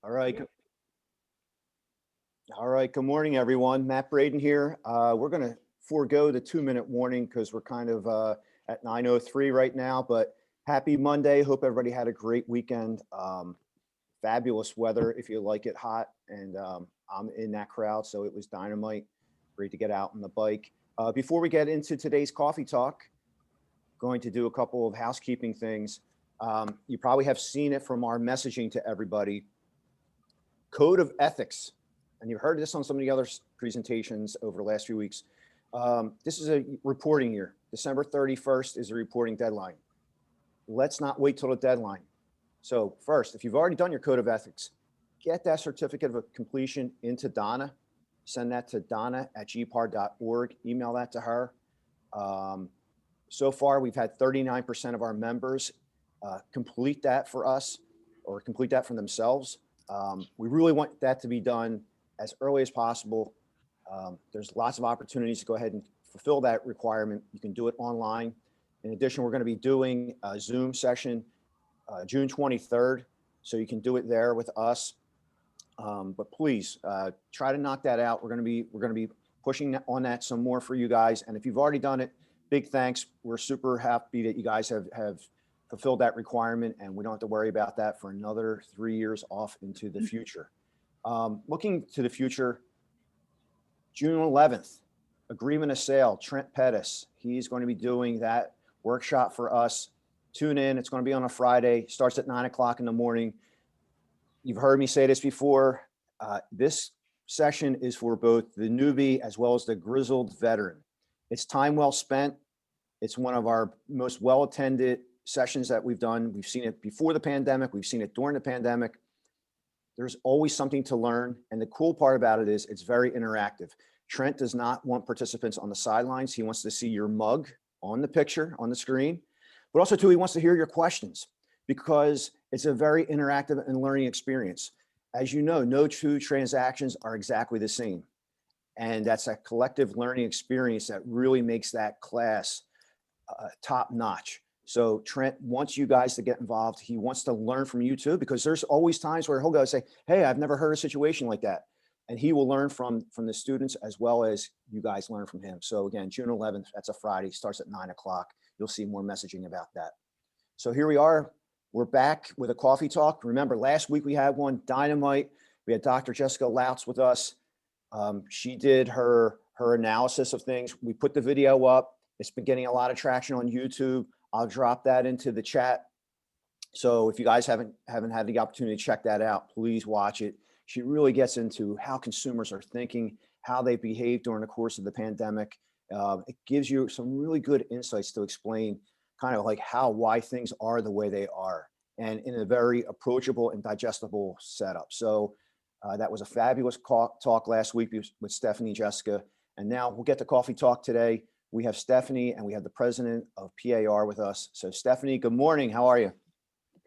All right. All right. Good morning, everyone. Matt Braden here. We're going to forego the 2-minute warning because we're kind of at 9:03 right now, but happy Monday. Hope everybody had a great weekend. Fabulous weather if you like it hot. And I'm in that crowd, so it was dynamite. Great to get out on the bike. Before we get into today's coffee talk, going to do a couple of housekeeping things. You probably have seen it from our messaging to everybody. Code of ethics. And you've heard this on some of the other presentations over the last few weeks. This is a reporting year. December 31st is a reporting deadline. Let's not wait till the deadline. So first, if you've already done your code of ethics, get that certificate of completion into Donna. Send that to donna@gpar.org. Email that to her. So far, we've had 39% of our members complete that for us or complete that for themselves. We really want that to be done as early as possible. There's lots of opportunities to go ahead and fulfill that requirement. You can do it online. In addition, we're going to be doing a Zoom session June 23rd, so you can do it there with us. But please try to knock that out. We're going to be pushing on that some more for you guys. And if you've already done it, big thanks. We're super happy that you guys have fulfilled that requirement, and we don't have to worry about that for another 3 years off into the future. Looking to the future, June 11th, agreement of sale, Trent Pettis. He's going to be doing that workshop for us. Tune in. It's going to be on a Friday, starts at 9 o'clock in the morning. You've heard me say this before. This session is for both the newbie as well as the grizzled veteran. It's time well spent. It's one of our most well-attended sessions that we've done. We've seen it before the pandemic. We've seen it during the pandemic. There's always something to learn. And the cool part about it is it's very interactive. Trent does not want participants on the sidelines. He wants to see your mug on the picture, on the screen, but also too, he wants to hear your questions because it's a very interactive and learning experience. As you know, no two transactions are exactly the same. And that's a collective learning experience that really makes that class top notch. So Trent wants you guys to get involved. He wants to learn from you too, because there's always times where he'll go say, hey, I've never heard a situation like that. And he will learn from the students as well as you guys learn from him. So again, June 11th, that's a Friday, starts at 9 o'clock. You'll see more messaging about that. So here we are. We're back with a coffee talk. Remember, last week we had one dynamite. We had Dr. Jessica Lautz with us. She did her analysis of things. We put the video up. It's been getting a lot of traction on YouTube. I'll drop that into the chat. So if you guys haven't had the opportunity to check that out, please watch it. She really gets into how consumers are thinking, how they behave during the course of the pandemic. It gives you some really good insights to explain kind of like why things are the way they are, and in a very approachable and digestible setup. So that was a fabulous talk last week with Stephanie and Jessica. And now we'll get to coffee talk today. We have Stephanie and we have the president of PAR with us. So Stephanie, good morning. How are you?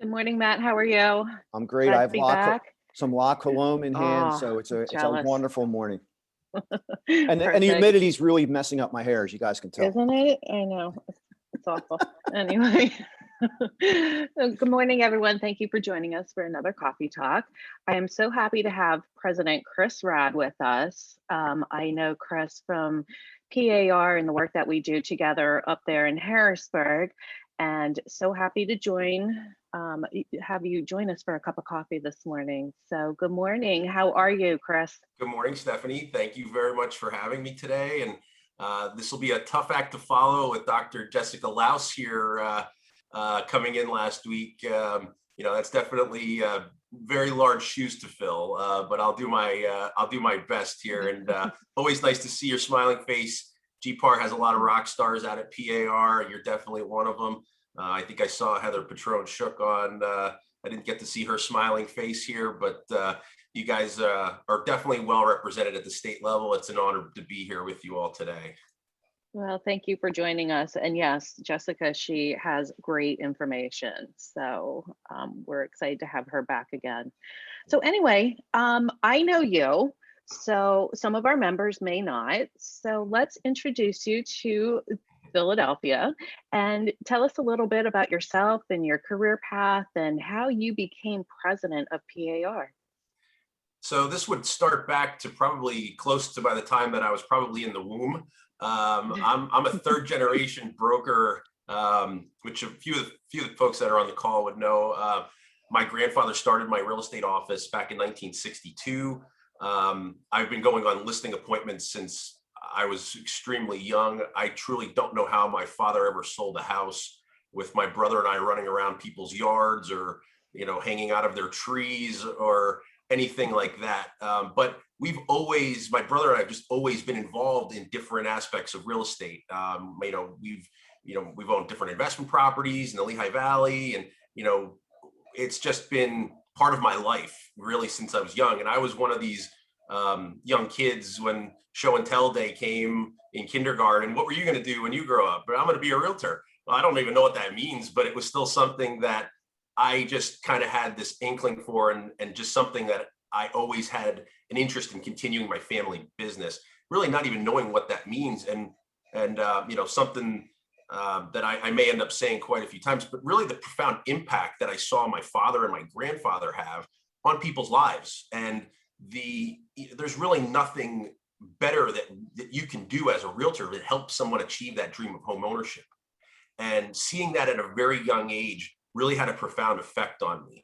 Good morning, Matt. How are you? I'm great. Glad I have some La Colombe in hand. Oh, So it's a jealous. wonderful morning. And the humidity's really messing up my hair, as you guys can tell. Isn't it? I know. It's awful. Anyway. Good morning, everyone. Thank you for joining us for another coffee talk. I am so happy to have President Chris Raad with us. I know Chris from PAR and the work that we do together up there in Harrisburg, and so happy to have you join us for a cup of coffee this morning. So good morning. How are you, Chris? Good morning, Stephanie. Thank you very much for having me today. And this will be a tough act to follow with Dr. Jessica Lautz here coming in last week. That's definitely very large shoes to fill, but I'll do my best here. And always nice to see your smiling face. GPAR has a lot of rock stars out at PAR. You're definitely one of them. I think I saw Heather Patron Shook on. I didn't get to see her smiling face here, but you guys are definitely well represented at the state level. It's an honor to be here with you all today. Well, thank you for joining us. And yes, Jessica, she has great information. So we're excited to have her back again. So anyway, I know you, so some of our members may not. So let's introduce you to Philadelphia and tell us a little bit about yourself and your career path and how you became president of PAR. So this would start back to probably close to by the time that I was probably in the womb. I'm a third generation broker, which a few of the folks that are on the call would know. My grandfather started my real estate office back in 1962. I've been going on listing appointments since I was extremely young. I truly don't know how my father ever sold a house with my brother and I running around people's yards or, hanging out of their trees or anything like that. But my brother and I have just always been involved in different aspects of real estate. We've owned different investment properties in the Lehigh Valley, and, it's just been part of my life really since I was young. And I was one of these young kids when show and tell day came in kindergarten. What were you going to do when you grow up? But I'm going to be a realtor. Well, I don't even know what that means, but it was still something that I just kind of had this inkling for, and just something that I always had an interest in continuing my family business, really not even knowing what that means. And something that I may end up saying quite a few times, but really the profound impact that I saw my father and my grandfather have on people's lives. And there's really nothing better that you can do as a realtor that helps someone achieve that dream of home ownership. And seeing that at a very young age really had a profound effect on me.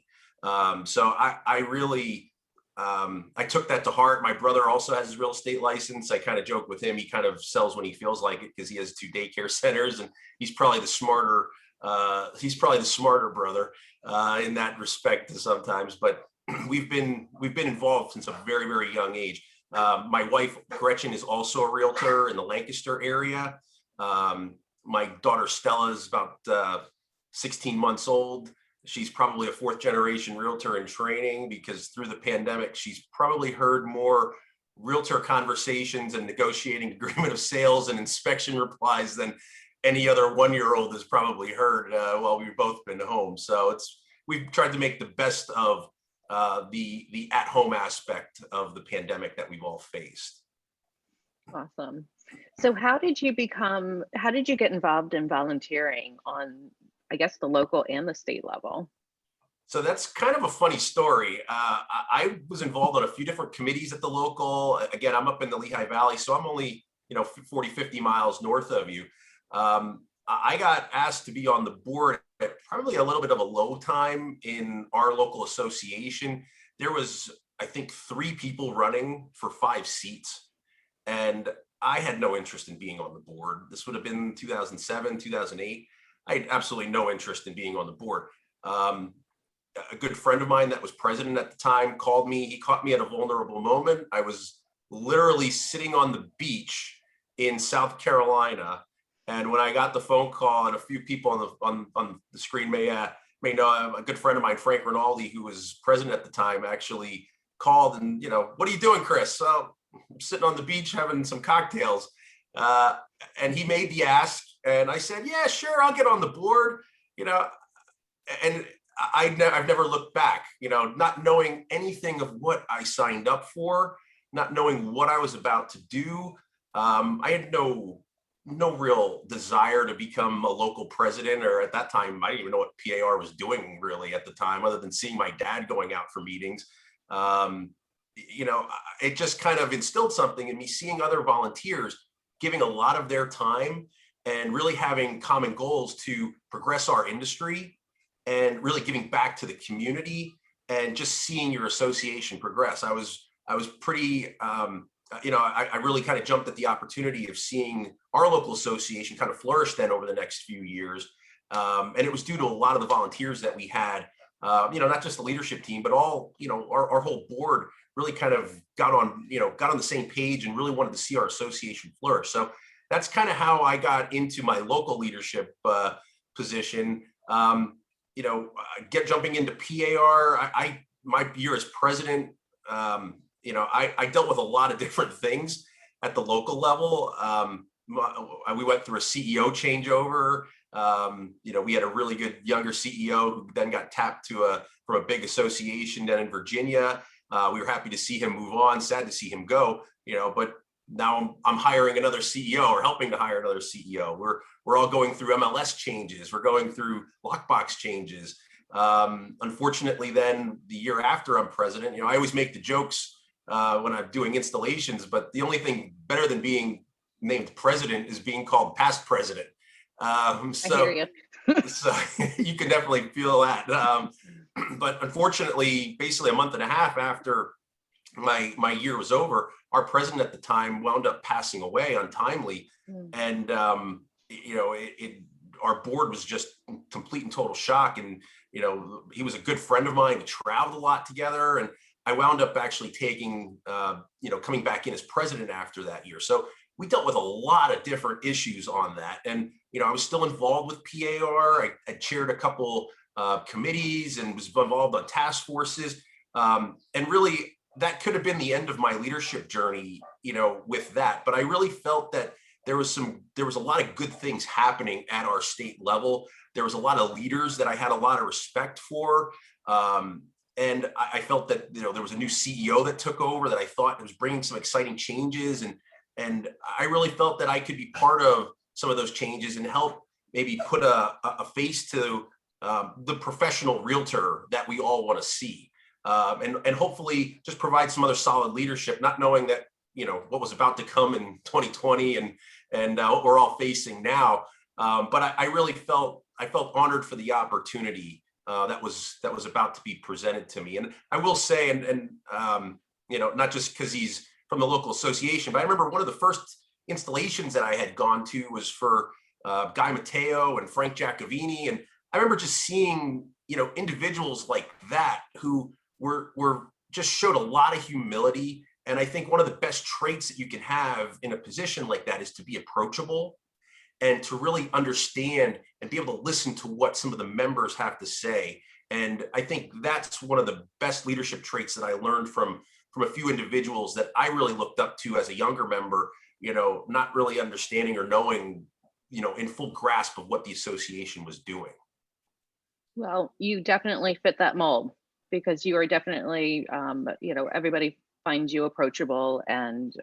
So I really, I took that to heart. My brother also has his real estate license. I kind of joke with him. He kind of sells when he feels like it because he has 2 daycare centers, and he's probably the smarter brother in that respect sometimes. But we've been involved since a very, very young age. My wife Gretchen is also a realtor in the Lancaster area. My daughter Stella is about 16 months old. She's probably a 4th generation realtor in training, because through the pandemic, she's probably heard more realtor conversations and negotiating agreement of sales and inspection replies than any other 1-year-old has probably heard while we've both been home. So we've tried to make the best of the at-home aspect of the pandemic that we've all faced. Awesome. So how did you get involved in volunteering on, I guess, the local and the state level? So that's kind of a funny story. I was involved on a few different committees at the local. Again, I'm up in the Lehigh Valley, so I'm only 40, 50 miles north of you. I got asked to be on the board at probably a little bit of a low time in our local association. There was, I think, 3 people running for 5 seats. And I had no interest in being on the board. This would have been 2007, 2008. I had absolutely no interest in being on the board. A good friend of mine that was president at the time called me. He caught me at a vulnerable moment. I was literally sitting on the beach in South Carolina. And when I got the phone call, and a few people on the screen may know, a good friend of mine, Frank Rinaldi, who was president at the time, actually called and, what are you doing, Chris? So I'm sitting on the beach having some cocktails. And he made the ask, and I said, yeah, sure, I'll get on the board, and I've never looked back, not knowing anything of what I signed up for, not knowing what I was about to do. I had no real desire to become a local president, or at that time, I didn't even know what PAR was doing really at the time, other than seeing my dad going out for meetings. It just kind of instilled something in me, seeing other volunteers giving a lot of their time and really having common goals to progress our industry and really giving back to the community and just seeing your association progress. I was pretty, I really kind of jumped at the opportunity of seeing our local association kind of flourish then over the next few years. And it was due to a lot of the volunteers that we had, not just the leadership team, but all, our whole board really kind of got on the same page and really wanted to see our association flourish. So that's kind of how I got into my local leadership position. Jumping into PAR, my year as president, I dealt with a lot of different things at the local level. We went through a CEO changeover. We had a really good younger CEO who then got tapped from a big association down in Virginia. We were happy to see him move on, sad to see him go, but now I'm hiring another CEO, or helping to hire another CEO. We're all going through MLS changes. We're going through lockbox changes. Unfortunately, then the year after I'm president, I always make the jokes when I'm doing installations, but the only thing better than being named president is being called past president. I hear you. So you can definitely feel that. But unfortunately, basically a month and a half after my year was over, our president at the time wound up passing away untimely. And, our board was just complete and total shock. And, he was a good friend of mine. We traveled a lot together, and I wound up actually taking, coming back in as president after that year. So we dealt with a lot of different issues on that. And, I was still involved with PAR. I chaired a couple committees and was involved on task forces. And really, that could have been the end of my leadership journey, with that. But I really felt that there was a lot of good things happening at our state level. There was a lot of leaders that I had a lot of respect for. And I felt that, there was a new CEO that took over that I thought was bringing some exciting changes. And I really felt that I could be part of some of those changes and help maybe put a face to the professional realtor that we all want to see. And hopefully just provide some other solid leadership, not knowing that, what was about to come in 2020 and what we're all facing now. But I really felt honored for the opportunity that was about to be presented to me. And I will say, and not just because he's from the local association, but I remember one of the first installations that I had gone to was for Guy Matteo and Frank Giacovini. And I remember just seeing, individuals like that who were just showed a lot of humility. And I think one of the best traits that you can have in a position like that is to be approachable and to really understand and be able to listen to what some of the members have to say. And I think that's one of the best leadership traits that I learned from a few individuals that I really looked up to as a younger member, not really understanding or knowing, in full grasp of what the association was doing. Well, you definitely fit that mold, because you are definitely, everybody finds you approachable and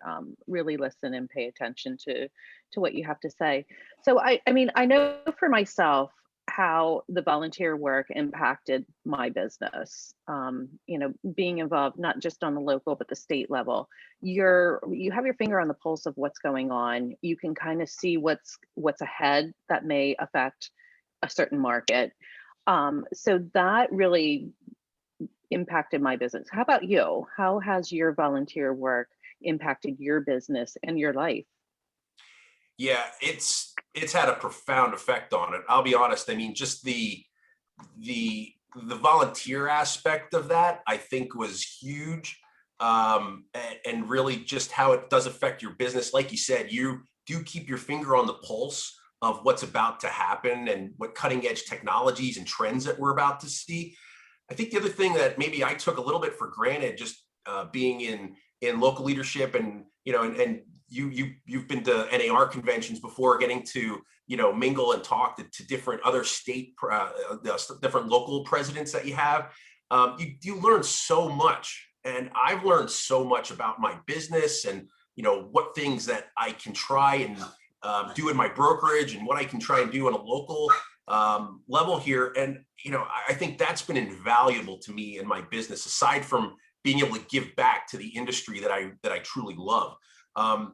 really listen and pay attention to what you have to say. So I mean, I know for myself how the volunteer work impacted my business. Being involved not just on the local but the state level, you have your finger on the pulse of what's going on. You can kind of see what's ahead that may affect a certain market. So that really impacted my business. How about you? How has your volunteer work impacted your business and your life? Yeah, it's had a profound effect on it. I'll be honest. I mean, just the volunteer aspect of that, I think, was huge. And really just how it does affect your business. Like you said, you do keep your finger on the pulse of what's about to happen and what cutting edge technologies and trends that we're about to see. I think the other thing that maybe I took a little bit for granted, just being in local leadership, and and you've been to NAR conventions before, getting to mingle and talk to different other state, different local presidents that you have. You learn so much, and I've learned so much about my business and what things that I can try and do in my brokerage and what I can try and do on a local level here. And I think that's been invaluable to me in my business, aside from being able to give back to the industry that I truly love.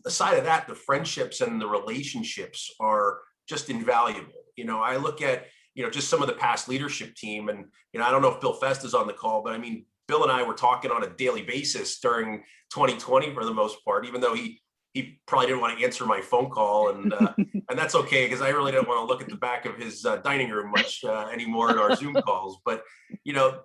Aside of that, the friendships and the relationships are just invaluable. I look at just some of the past leadership team, and I don't know if Bill Fest is on the call, but I mean, Bill and I were talking on a daily basis during 2020 for the most part, even though he probably didn't want to answer my phone call, and that's okay, because I really didn't want to look at the back of his dining room much anymore in our Zoom calls. But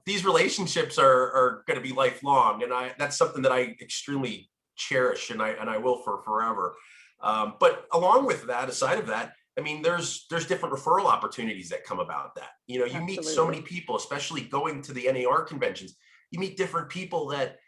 these relationships are going to be lifelong, and that's something that I extremely cherish, and I will for forever. But along with that, aside of that, I mean, there's different referral opportunities that come about that. You meet so many people, especially going to the NAR conventions. You meet different people that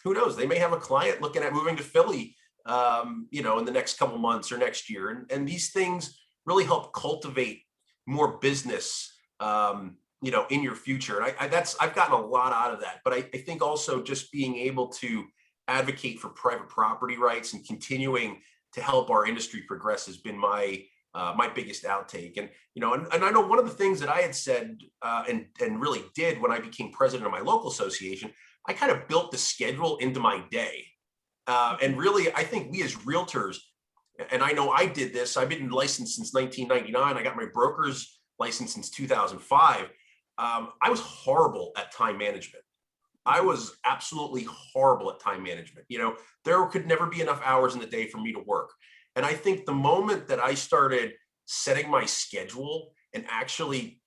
who knows, they may have a client looking at moving to Philly, in the next couple months or next year. And these things really help cultivate more business, in your future. And I've gotten a lot out of that. But I think also just being able to advocate for private property rights and continuing to help our industry progress has been my my biggest outtake. And, and I know one of the things that I had said and really did when I became president of my local association, I kind of built the schedule into my day. And really, I think we as realtors, and I know I did this, I've been licensed since 1999. I got my broker's license since 2005. I was horrible at time management. I was absolutely horrible at time management. There could never be enough hours in the day for me to work. And I think the moment that I started setting my schedule and actually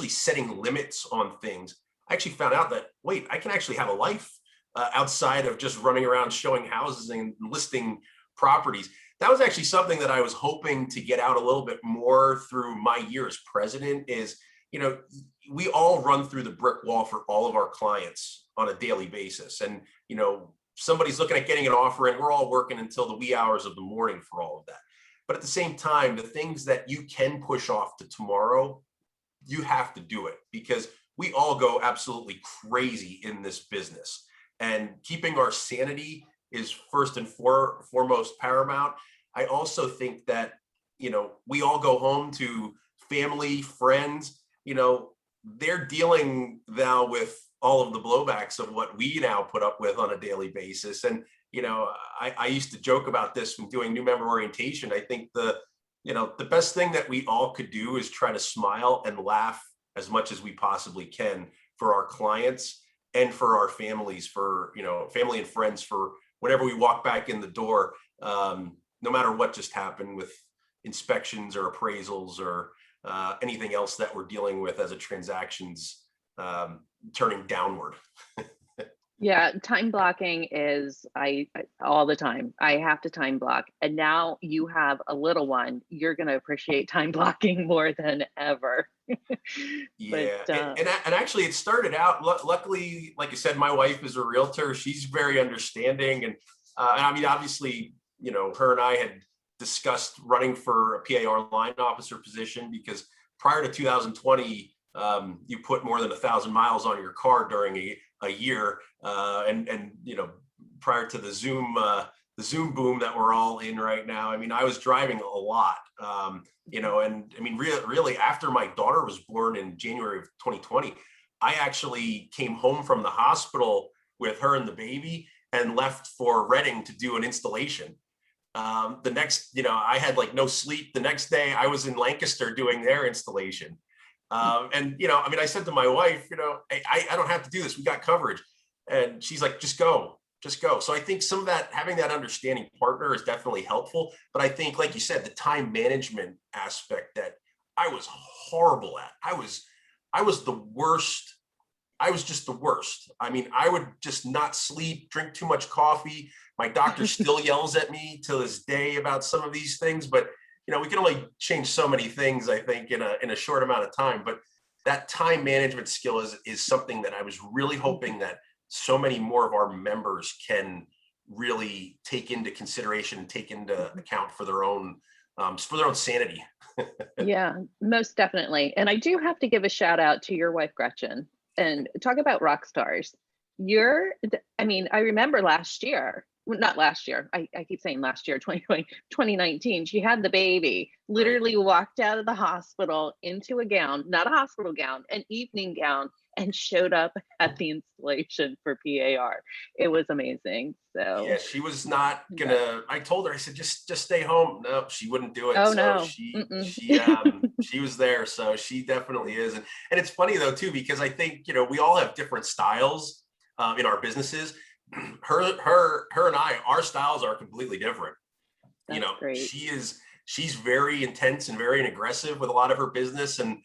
setting limits on things, I actually found out that, wait, I can actually have a life outside of just running around showing houses and listing properties. That was actually something that I was hoping to get out a little bit more through my year as president is, we all run through the brick wall for all of our clients on a daily basis. And, somebody's looking at getting an offer and we're all working until the wee hours of the morning for all of that. But at the same time, the things that you can push off to tomorrow, you have to do it because we all go absolutely crazy in this business. And keeping our sanity is first and foremost paramount. I also think that, we all go home to family, friends, they're dealing now with all of the blowbacks of what we now put up with on a daily basis. And, I used to joke about this when doing new member orientation. I think the best thing that we all could do is try to smile and laugh as much as we possibly can for our clients and for our families, for, family and friends, for whenever we walk back in the door, no matter what just happened with inspections or appraisals or anything else that we're dealing with as a transactions turning downward. Yeah, time blocking is I all the time. I have to time block. And now you have a little one, you're going to appreciate time blocking more than ever. Yeah. But, and actually it started out, luckily, like I said, my wife is a realtor. She's very understanding. And I mean, obviously, her and I had discussed running for a PAR line officer position because prior to 2020, you put more than 1,000 miles on your car during a year, and prior to the Zoom boom that we're all in right now. I mean, I was driving a lot, and I mean, really after my daughter was born in January of 2020, I actually came home from the hospital with her and the baby and left for Reading to do an installation. The next, I had like no sleep. The next day I was in Lancaster doing their installation. And, I mean, I said to my wife, I don't have to do this. We got coverage. And she's like, just go. So I think some of that, having that understanding partner is definitely helpful. But I think, like you said, the time management aspect that I was horrible at, I was the worst. I was just the worst. I mean, I would just not sleep, drink too much coffee. My doctor still yells at me to this day about some of these things, but we can only change so many things, I think, in a short amount of time. But that time management skill is something that I was really hoping that so many more of our members can really take into consideration and take into account for their own sanity. yeah, most definitely. And I do have to give a shout out to your wife, Gretchen, and talk about rock stars. I mean, I remember last year, well, not last year, I keep saying last year, 2020, 2019, she had the baby, literally walked out of the hospital into a gown, not a hospital gown, an evening gown, and showed up at the installation for PAR. It was amazing. So yeah, she was not gonna. I told her, I said, just stay home. No, she wouldn't do it. Oh, so no. she was there. So she definitely is. And it's funny though too, because I think we all have different styles in our businesses. Her and I, our styles are completely different. That's great. She's very intense and very aggressive with a lot of her business, and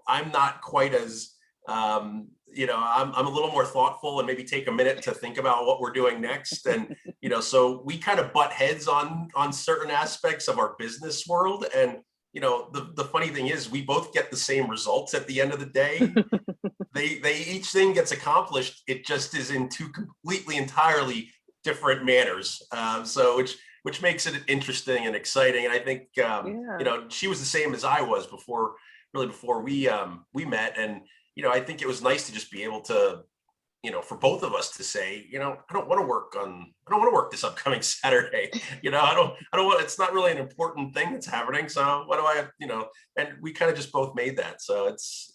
I'm not quite as I'm a little more thoughtful and maybe take a minute to think about what we're doing next. And so we kind of butt heads on certain aspects of our business world. And the funny thing is we both get the same results at the end of the day. They each thing gets accomplished. It just is in two completely entirely different manners. So which makes it interesting and exciting. And I think she was the same as I was before we met. And I think it was nice to just be able to for both of us to say, I don't want to work this upcoming Saturday. I don't want, it's not really an important thing that's happening. So what do I, and we kind of just both made that. So it's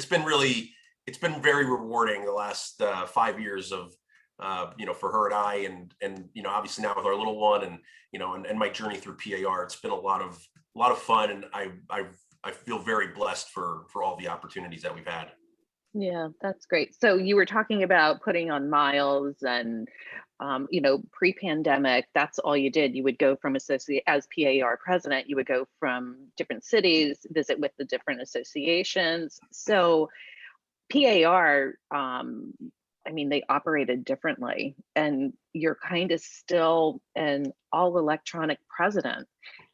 been very rewarding the last 5 years of, for her and I, and obviously now with our little one, and and my journey through PAR, it's been a lot of fun, and I feel very blessed for all the opportunities that we've had. Yeah, that's great. So you were talking about putting on miles and, pre-pandemic, that's all you did. You would go from as PAR president, you would go from different cities, visit with the different associations. So PAR, they operated differently, and you're kind of still an all electronic president.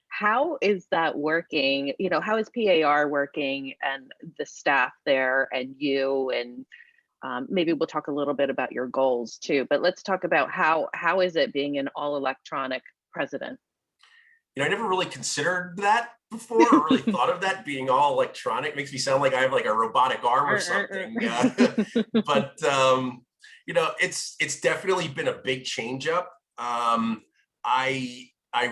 How is that working? How is PAR working, and the staff there, and you, and maybe we'll talk a little bit about your goals too, but let's talk about how is it being an all electronic president? I never really considered that before, or really thought of that being all electronic. Makes me sound like I have like a robotic arm or something. But it's definitely been a big change up. I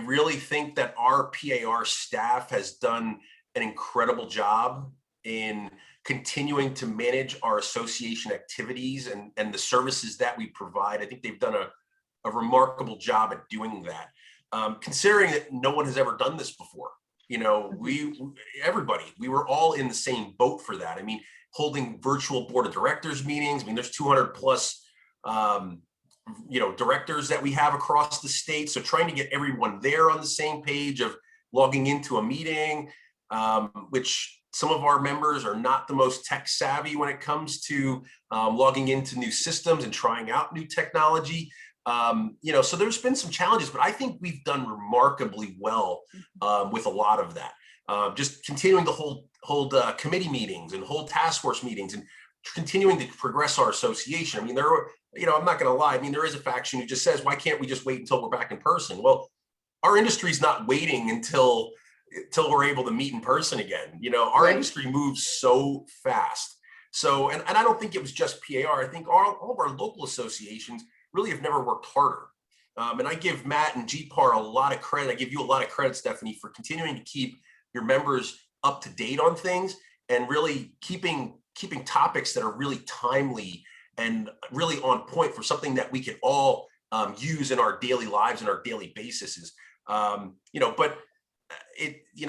really think that our PAR staff has done an incredible job in continuing to manage our association activities and the services that we provide. I think they've done a remarkable job at doing that. Considering that no one has ever done this before, we were all in the same boat for that. Holding virtual board of directors meetings. There's 200 plus, directors that we have across the state. So trying to get everyone there on the same page of logging into a meeting, which some of our members are not the most tech savvy when it comes to logging into new systems and trying out new technology. So there's been some challenges, but I think we've done remarkably well with a lot of that. Just continuing to hold committee meetings and hold task force meetings, and continuing to progress our association. I'm not going to lie. There is a faction who just says, why can't we just wait until we're back in person? Well, our industry's not waiting until we're able to meet in person again. Our industry moves so fast. So, and I don't think it was just PAR. I think all of our local associations really have never worked harder. And I give Matt and GPAR a lot of credit. I give you a lot of credit, Stephanie, for continuing to keep your members up to date on things, and really keeping topics that are really timely and really on point for something that we can all use in our daily lives and our daily basis. But you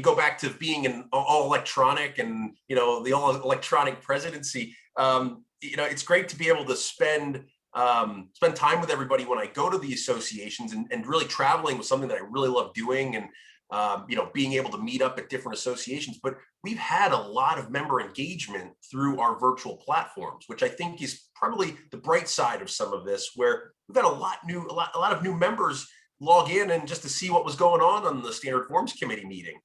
go back to being an all electronic and, the all electronic presidency. It's great to be able to spend time with everybody when I go to the associations, and really traveling was something that I really love doing, and being able to meet up at different associations. But we've had a lot of member engagement through our virtual platforms, which I think is probably the bright side of some of this, where we've had a lot of new members log in and just to see what was going on the standard forms committee meeting.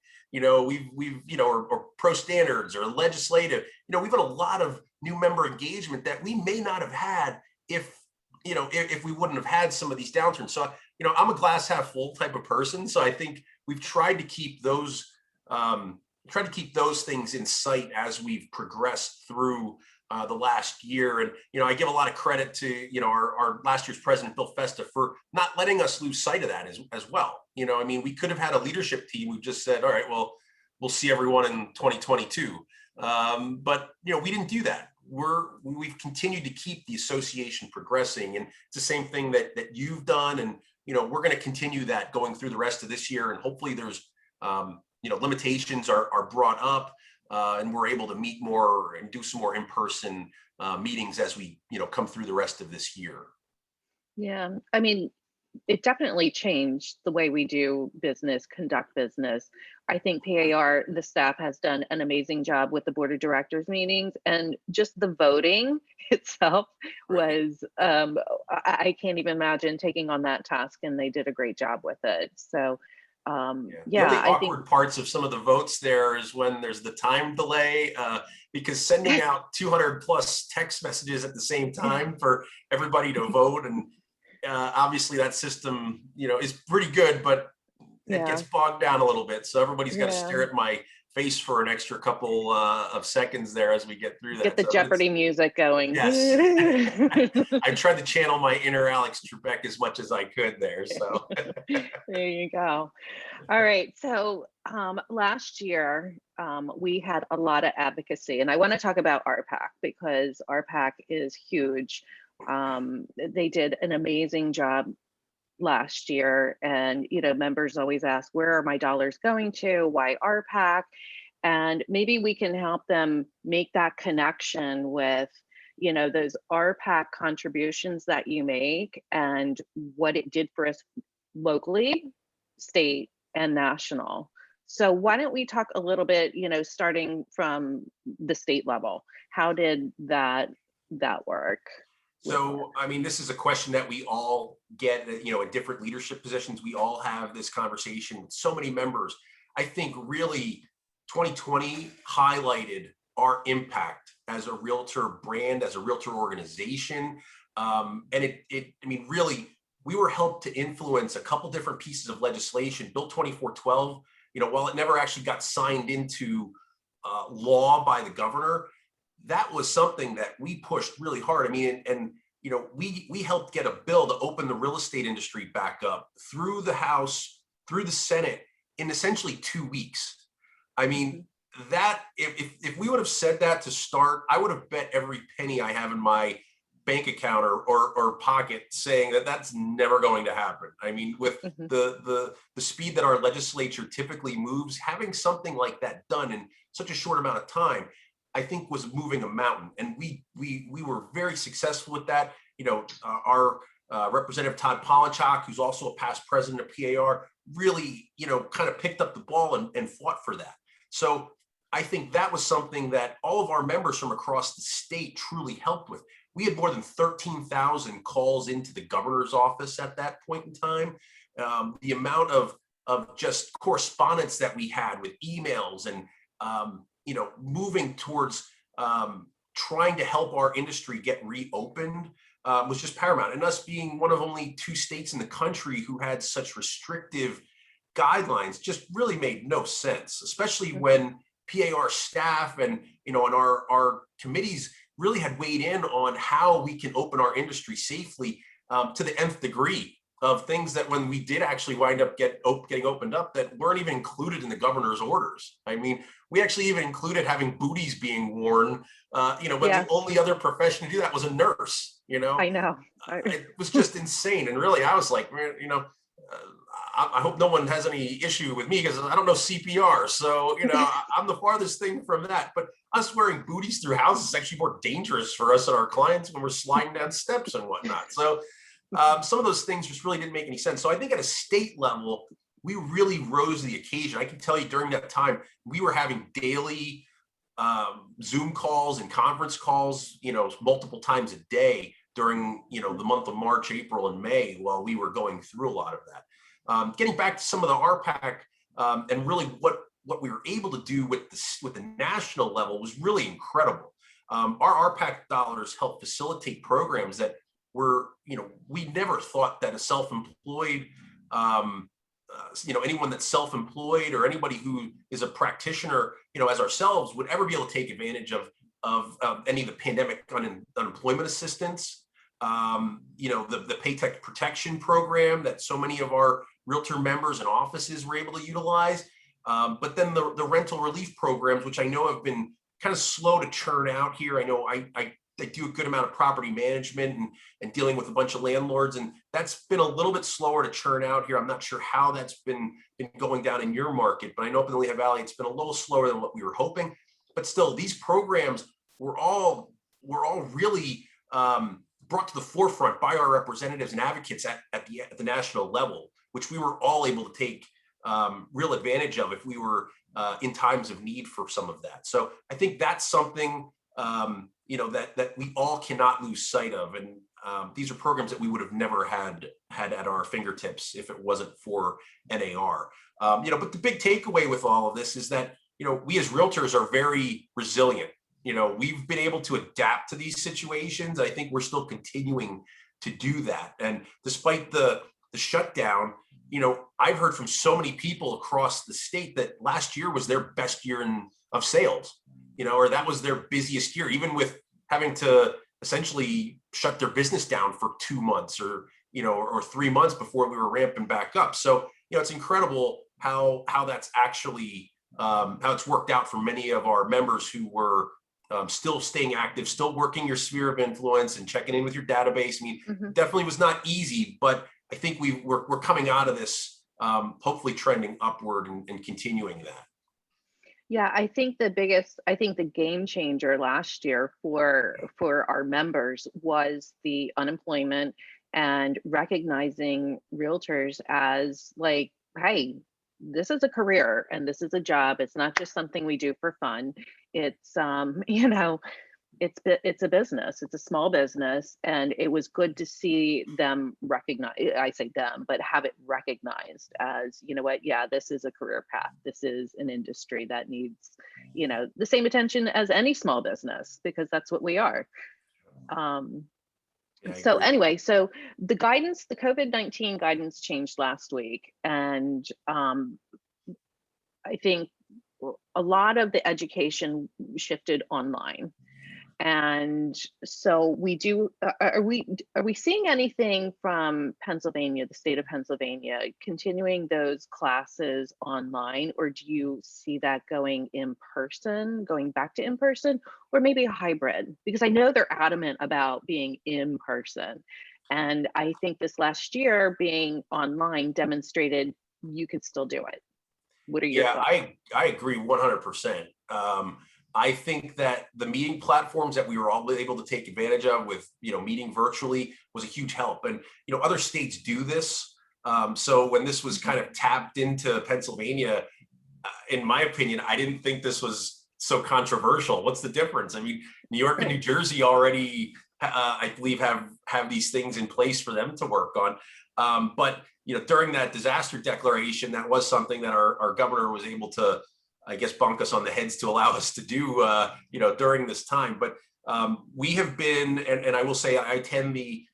Or pro standards or legislative, we've had a lot of new member engagement that we may not have had if we wouldn't have had some of these downturns. So, I'm a glass half full type of person. So I think we've tried to keep those things in sight as we've progressed through the last year. And, I give a lot of credit to, our last year's president, Bill Festa, for not letting us lose sight of that as well. We could have had a leadership team who just said, all right, well, we'll see everyone in 2022. But, we didn't do that. We've continued to keep the association progressing. And it's the same thing that you've done. And, we're going to continue that going through the rest of this year. And hopefully there's, limitations are brought up, and we're able to meet more and do some more in-person meetings as we, come through the rest of this year. Yeah, it definitely changed the way we do business, conduct business. I think PAR, the staff has done an amazing job with the board of directors meetings, and just the voting itself was, I can't even imagine taking on that task, and they did a great job with it. So The only awkward parts of some of the votes there is when there's the time delay, because sending out 200 plus text messages at the same time for everybody to vote, and obviously that system, is pretty good, but it gets bogged down a little bit. So everybody's got to stare at my face for an extra couple of seconds there as we get through that. Get the Jeopardy music going. Yes. I tried to channel my inner Alex Trebek as much as I could there. So there you go. All right. So last year, we had a lot of advocacy, and I want to talk about RPAC because RPAC is huge. They did an amazing job last year, and members always ask, where are my dollars going to? Why RPAC? And maybe we can help them make that connection with those RPAC contributions that you make and what it did for us locally, state, and national. So why don't we talk a little bit, starting from the state level? How did that work? So, I mean, this is a question that we all get, in different leadership positions. We all have this conversation with so many members. I think really 2020 highlighted our impact as a realtor brand, as a realtor organization. And I mean, really, we were helped to influence a couple different pieces of legislation. Bill 2412, while it never actually got signed into law by the governor, that was something that we pushed really hard. I mean, and we helped get a bill to open the real estate industry back up through the House, through the Senate in essentially 2 weeks. I mean, that if we would have said that to start, I would have bet every penny I have in my bank account or pocket saying that that's never going to happen. I mean, with the speed that our legislature typically moves, having something like that done in such a short amount of time, I think was moving a mountain, and we were very successful with that. Our Representative Todd Polachak, who's also a past president of PAR, really kind of picked up the ball and fought for that. So I think that was something that all of our members from across the state truly helped with. We had more than 13,000 calls into the governor's office at that point in time. The amount of just correspondence that we had with emails and moving towards trying to help our industry get reopened was just paramount. And us being one of only 2 states in the country who had such restrictive guidelines just really made no sense, especially when PAR staff and our committees really had weighed in on how we can open our industry safely to the nth degree of things that when we did actually wind up getting opened up that weren't even included in the governor's orders. I mean, we actually even included having booties being worn, but the only other profession to do that was a nurse, I know. It was just insane. And really, I was like, man, I hope no one has any issue with me because I don't know CPR. So, I'm the farthest thing from that. But us wearing booties through houses is actually more dangerous for us and our clients when we're sliding down steps and whatnot. So some of those things just really didn't make any sense. So I think at a state level, we really rose to the occasion. I can tell you during that time, we were having daily Zoom calls and conference calls, multiple times a day during, the month of March, April, and May while we were going through a lot of that. Getting back to some of the RPAC and really what we were able to do with the national level was really incredible. Our RPAC dollars helped facilitate programs that were, we never thought that a self-employed, anyone that's self-employed or anybody who is a practitioner, as ourselves would ever be able to take advantage of any of the pandemic unemployment assistance, the Paycheck Protection Program that so many of our realtor members and offices were able to utilize. But then the rental relief programs, which I know have been kind of slow to churn out here. I know I do a good amount of property management and dealing with a bunch of landlords, and that's been a little bit slower to churn out here. I'm not sure how that's been going down in your market, but I know up in the Lehigh Valley, it's been a little slower than what we were hoping. But still, these programs were all really brought to the forefront by our representatives and advocates at the national level, which we were all able to take real advantage of if we were in times of need for some of that. So I think that's something that we all cannot lose sight of. And these are programs that we would have never had at our fingertips if it wasn't for NAR. But the big takeaway with all of this is that, we as realtors are very resilient. We've been able to adapt to these situations. I think we're still continuing to do that. And despite the shutdown, I've heard from so many people across the state that last year was their best year of sales, or that was their busiest year, even with having to essentially shut their business down for 2 months or 3 months before we were ramping back up. So, it's incredible how that's actually, how it's worked out for many of our members who were still staying active, still working your sphere of influence and checking in with your database. I mean, definitely was not easy, but I think we're coming out of this, hopefully trending upward and continuing that. Yeah, I think the game changer last year for our members was the unemployment and recognizing realtors as like, hey, this is a career and this is a job. It's not just something we do for fun. It's it's a business. It's a small business, and it was good to see them recognize. I say them, but have it recognized as, yeah, this is a career path. This is an industry that needs, the same attention as any small business, because that's what we are. So anyway, so the COVID-19 guidance changed last week, and I think a lot of the education shifted online. And so we do, are we seeing anything from Pennsylvania, the state of Pennsylvania, continuing those classes online, or do you see that going back to in person, or maybe a hybrid? Because I know they're adamant about being in person. And I think this last year being online demonstrated you could still do it. What are your thoughts? I agree 100%. I think that the meeting platforms that we were all able to take advantage of with, meeting virtually was a huge help. And, other states do this. So when this was kind of tapped into Pennsylvania, in my opinion, I didn't think this was so controversial. What's the difference? I mean, New York and New Jersey already, I believe, have these things in place for them to work on. But, during that disaster declaration, that was something that our governor was able to, I guess, bonk us on the heads to allow us to do, during this time. But we have been, and I will say, I attend the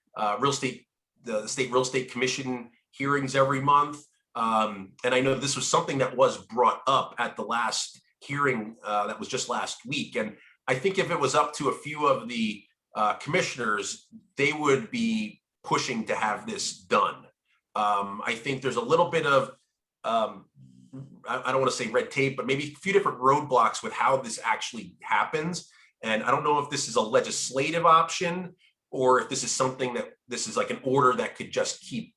State Real Estate Commission hearings every month. And I know this was something that was brought up at the last hearing that was just last week. And I think if it was up to a few of the commissioners, they would be pushing to have this done. I think there's a little bit of, I don't want to say red tape, but maybe a few different roadblocks with how this actually happens. And I don't know if this is a legislative option or if this is something that this is like an order that could just keep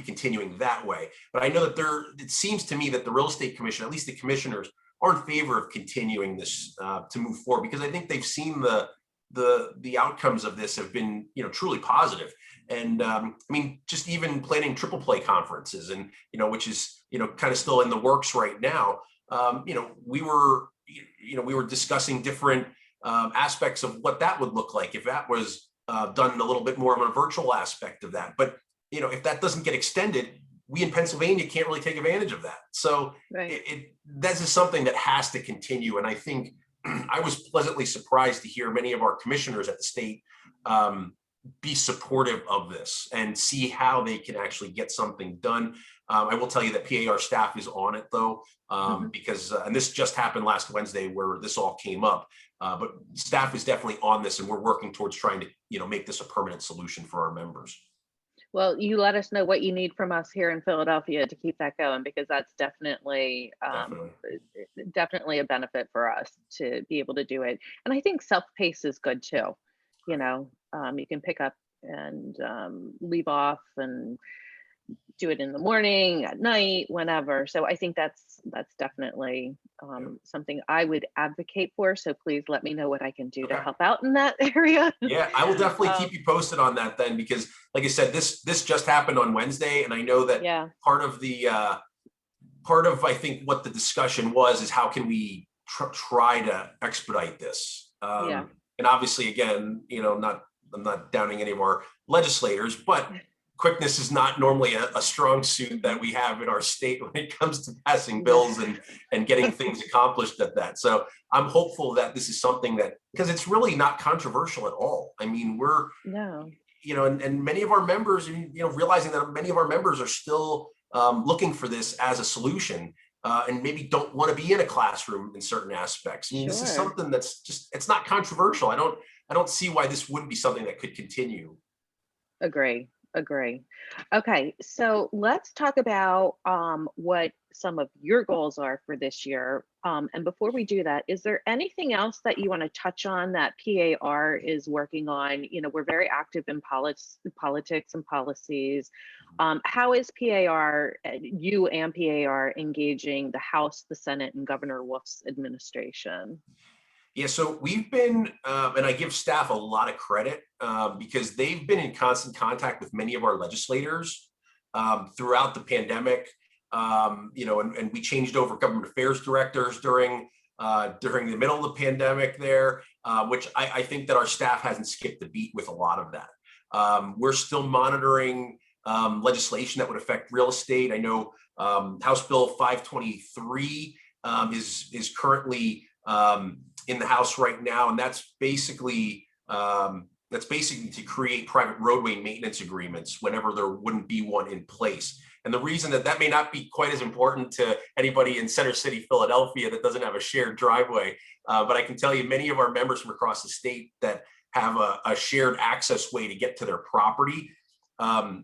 continuing that way. But I know that it seems to me that the Real Estate Commission, at least the commissioners, are in favor of continuing this to move forward, because I think they've seen the outcomes of this have been, truly positive. And I mean, just even planning triple play conferences and, which is, kind of still in the works right now. We were discussing different aspects of what that would look like if that was done a little bit more of a virtual aspect of that. But, if that doesn't get extended, we in Pennsylvania can't really take advantage of that. So right. This is something that has to continue. And I think I was pleasantly surprised to hear many of our commissioners at the state be supportive of this and see how they can actually get something done. I will tell you that PAR staff is on it though, because, and this just happened last Wednesday where this all came up, but staff is definitely on this, and we're working towards trying to, make this a permanent solution for our members. Well, you let us know what you need from us here in Philadelphia to keep that going, because that's definitely a benefit for us to be able to do it. And I think self-pace is good too. You can pick up and leave off and do it in the morning, at night, whenever. So I think that's definitely something I would advocate for. So please let me know what I can do to help out in that area. Yeah, I will definitely keep you posted on that then, because like I said, this just happened on Wednesday, and I know that part of I think what the discussion was is how can we try to expedite this. And obviously, again, I'm not downing any of our legislators, but quickness is not normally a strong suit that we have in our state when it comes to passing bills and getting things accomplished at that. So I'm hopeful that this is something that, because it's really not controversial at all. I mean, and many of our members, realizing that many of our members are still looking for this as a solution, and maybe don't want to be in a classroom in certain aspects. I mean, this is Sure. something that's it's not controversial. I don't see why this wouldn't be something that could continue. Agree. Okay, so let's talk about what some of your goals are for this year. And before we do that, is there anything else that you want to touch on that PAR is working on? We're very active in politics and policies. How is PAR, you and PAR, engaging the House, the Senate, and Governor Wolf's administration? Yeah, so we've been, and I give staff a lot of credit because they've been in constant contact with many of our legislators throughout the pandemic. And we changed over government affairs directors during the middle of the pandemic there, which I think that our staff hasn't skipped a beat with a lot of that. We're still monitoring legislation that would affect real estate. I know House Bill 523 is currently in the House right now, and that's basically to create private roadway maintenance agreements whenever there wouldn't be one in place. And the reason that may not be quite as important to anybody in Center City, Philadelphia, that doesn't have a shared driveway, but I can tell you many of our members from across the state that have a shared access way to get to their property.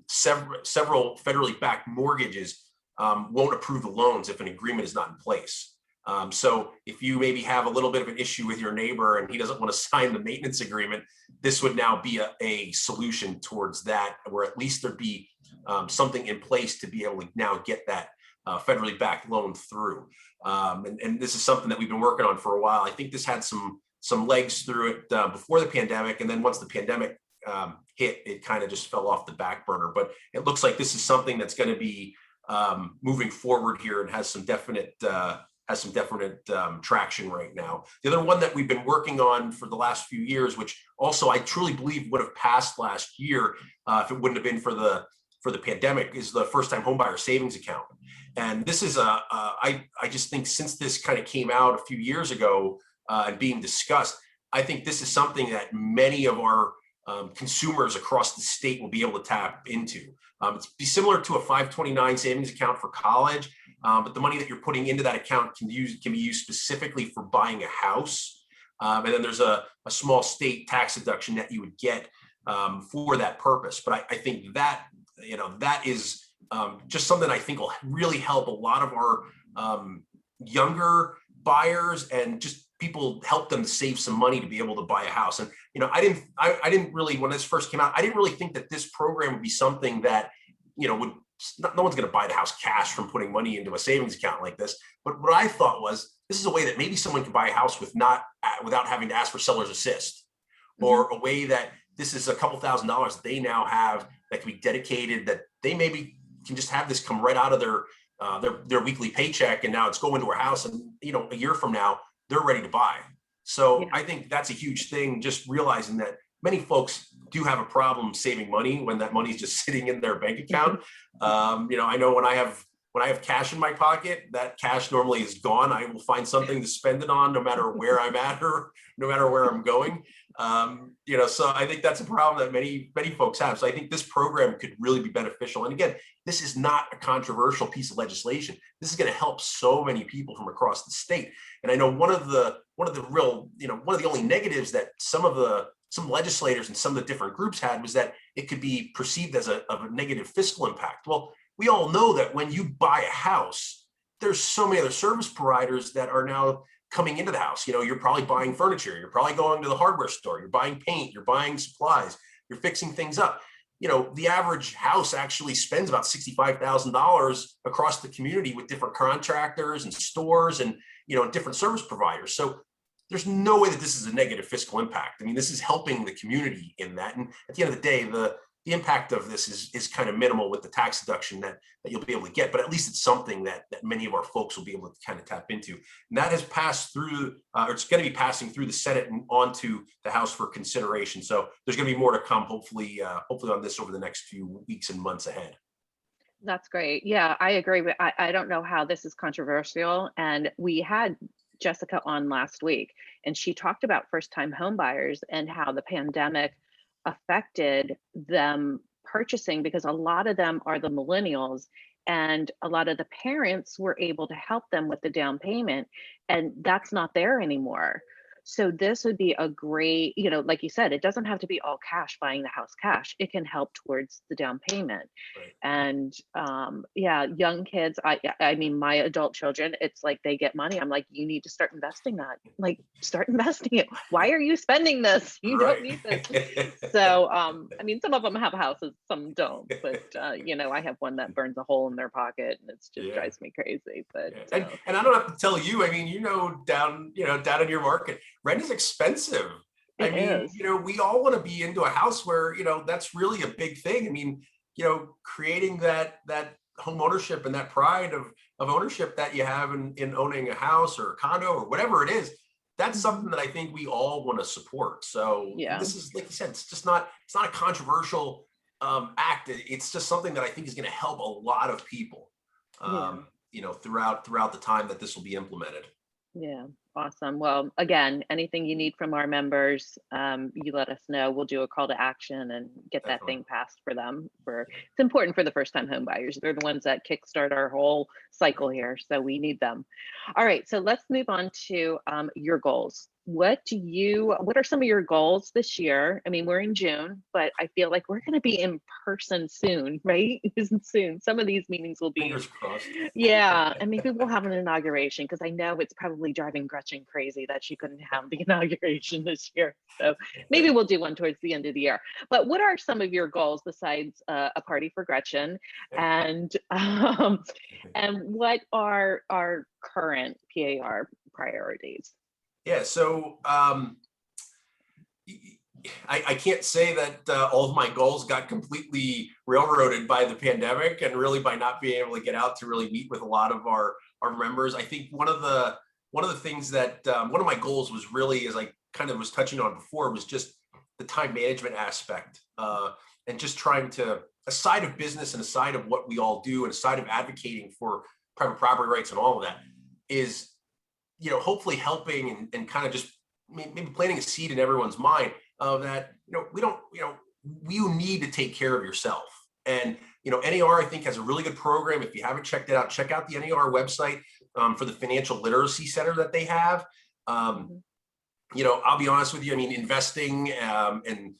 Several federally backed mortgages won't approve the loans if an agreement is not in place. So if you maybe have a little bit of an issue with your neighbor and he doesn't want to sign the maintenance agreement, this would now be a solution towards that, where at least there'd be something in place to be able to now get that federally backed loan through. And this is something that we've been working on for a while. I think this had some legs through it before the pandemic. And then once the pandemic hit, it kind of just fell off the back burner. But it looks like this is something that's going to be moving forward here and has some definite traction right now. The other one that we've been working on for the last few years, which also I truly believe would have passed last year if it wouldn't have been for the pandemic, is the first-time homebuyer savings account. And this is I just think since this kind of came out a few years ago and being discussed, I think this is something that many of our consumers across the state will be able to tap into. It's be similar to a 529 savings account for college. But the money that you're putting into that account can be used specifically for buying a house. And then there's a small state tax deduction that you would get for that purpose. But I think that is just something I think will really help a lot of our younger buyers and just people, help them to save some money to be able to buy a house. And I didn't really, when this first came out, I didn't really think that this program would be something that would. No one's going to buy the house cash from putting money into a savings account like this. But what I thought was, this is a way that maybe someone can buy a house without having to ask for seller's assist, or a way that this is a couple $1,000s that they now have that can be dedicated, that they maybe can just have this come right out of their weekly paycheck, and now it's going to a house, and a year from now they're ready to buy. So yeah. I think that's a huge thing, just realizing that many folks do have a problem saving money when that money is just sitting in their bank account. I know when I have cash in my pocket, that cash normally is gone. I will find something to spend it on, no matter where I'm at or no matter where I'm going. So I think that's a problem that many folks have. So I think this program could really be beneficial. And again, this is not a controversial piece of legislation. This is going to help so many people from across the state. And I know one of the only negatives that some legislators and some of the different groups had was that it could be perceived as a negative fiscal impact. Well, we all know that when you buy a house, there's so many other service providers that are now coming into the house. You're probably buying furniture, you're probably going to the hardware store, you're buying paint, you're buying supplies, you're fixing things up. The average house actually spends about $65,000 across the community with different contractors and stores and different service providers. So there's no way that this is a negative fiscal impact. I mean, this is helping the community in that. And at the end of the day, the impact of this is kind of minimal with the tax deduction that you'll be able to get, but at least it's something that many of our folks will be able to kind of tap into. And that has passed through, or it's going to be passing through the Senate and onto the House for consideration. So there's going to be more to come, hopefully on this over the next few weeks and months ahead. That's great. Yeah, I agree. But I don't know how this is controversial. And we had Jessica on last week, and she talked about first-time home buyers and how the pandemic affected them purchasing, because a lot of them are the millennials, and a lot of the parents were able to help them with the down payment, and that's not there anymore. So this would be a great, like you said, it doesn't have to be all cash, buying the house cash. It can help towards the down payment. Right. And yeah, young kids, I mean, my adult children, it's like they get money. I'm like, you need to start investing that. Like, start investing it. Why are you spending this? You don't need this. So I mean, some of them have houses, some don't, but I have one that burns a hole in their pocket, and it's just drives me crazy. But and I don't have to tell you, I mean, down in your market, rent is expensive. I mean, we all want to be into a house where, that's really a big thing. I mean, creating that home ownership and that pride of ownership that you have in owning a house or a condo or whatever it is, that's something that I think we all want to support. So this is, like you said, it's not a controversial act. It's just something that I think is going to help a lot of people, throughout the time that this will be implemented. Yeah, awesome. Well, again, anything you need from our members, you let us know. We'll do a call to action and get that thing passed for them. It's important for the first-time home buyers. They're the ones that kickstart our whole cycle here, so we need them. All right, so let's move on to your goals. What are some of your goals this year? I mean, we're in June, but I feel like we're going to be in person soon, right? Soon. Some of these meetings will be. Fingers crossed. Yeah, and maybe we'll have an inauguration, because I know it's probably driving Gretchen crazy that she couldn't have the inauguration this year. So maybe we'll do one towards the end of the year. But what are some of your goals besides a party for Gretchen, and what are our current PAR priorities? Yeah, so I can't say that all of my goals got completely railroaded by the pandemic, and really by not being able to get out to really meet with a lot of our members. I think one of the things that one of my goals was really, as I kind of was touching on before, was just the time management aspect, and just trying to, aside of business and aside of what we all do and aside of advocating for private property rights and all of that, is hopefully helping and kind of just maybe planting a seed in everyone's mind of that, you need to take care of yourself. And, NAR, I think, has a really good program. If you haven't checked it out, check out the NAR website for the financial literacy center that they have. I'll be honest with you. I mean, investing and,